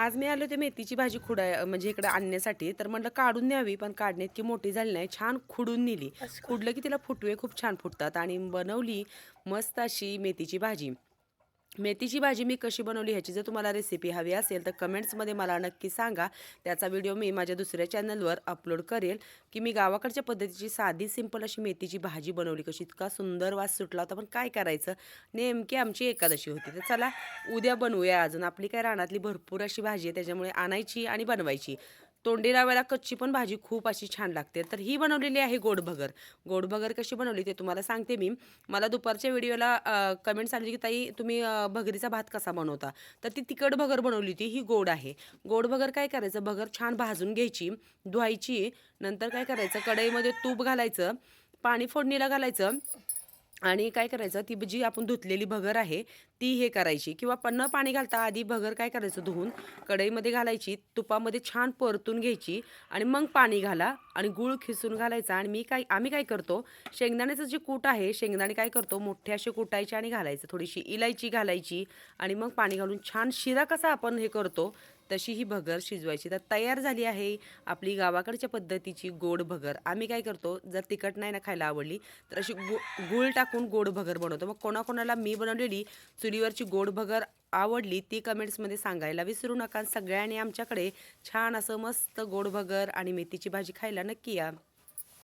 आज मी आले होते मेथीची भाजी म्हणजे इकडे आणण्यासाठी. तर म्हटलं काढून न्यावी, पण काढण्यात की मोठी झाली नाही. छान खुडून नेली. असं का? खुडलं की तिला फुटवे खूप छान फुटतात आणि बनवली मस्त अशी मेथीची भाजी. मेथीची भाजी मी कशी बनवली ह्याची जर तुम्हाला रेसिपी हवी असेल तर कमेंट्समध्ये मला नक्की सांगा. त्याचा व्हिडिओ मी माझ्या दुसऱ्या चॅनलवर अपलोड करेल, की मी गावाकडच्या पद्धतीची साधी सिंपल अशी मेथीची भाजी बनवली. कशी इतका सुंदर वास सुटला होता. पण काय करायचं, नेमकी आमची एकादशी होती. तर चला उद्या बनवूया. अजून आपली काय रानातली भरपूर अशी भाजी आहे, त्याच्यामुळे आणायची आणि बनवायची. तोंडी लावायला कच्ची पण भाजी खूप अशी छान लागते. तर ही बनवलेली आहे गोड भगर. गोड भगर कशी बनवली ते तुम्हाला सांगते मी. मला दुपारच्या व्हिडिओला कमेंट्स आली की ताई तुम्ही भगरीचा भात कसा बनवता. तर ती तिखट भगर बनवली होती, ही गोड आहे. गोड भगर काय करायचं, भगर छान भाजून घ्यायची, धुवायची. नंतर काय करायचं, कढईमध्ये तूप घालायचं, पाणी फोडणीला घालायचं आणि काय करायचं, ती जी आपण धुतलेली भगर आहे ती हे करायची, किंवा न पाणी घालता आधी भगर काय करायचं, धुवून कढईमध्ये घालायची, तुपामध्ये छान परतून घ्यायची आणि मग पाणी घाला आणि गूळ खिसून घालायचा. आणि आम्ही काय करतो, शेंगदाण्याचं जे कूट आहे, शेंगदाणे काय करतो मोठे असे कुटायचे आणि घालायचं, थोडीशी इलायची घालायची आणि मग पाणी घालून छान शिरा कसा आपण हे करतो तशी ही भगर शिजवायची. तर तयार झाली आहे आपली गावाकडच्या पद्धतीची गोड भगर. आम्ही काय करतो, जर तिखट नाही ना खायला आवडली तर अशी गूळ टाकून गोड भगर बनवतो. मग कोणाकोणाला मी बनवलेली चुलीवरची गोड भगर आवडली ती कमेंट्समध्ये सांगायला विसरू नका. सगळ्यांनी आमच्याकडे छान असं मस्त गोड भगर आणि मेथीची भाजी खायला नक्की या.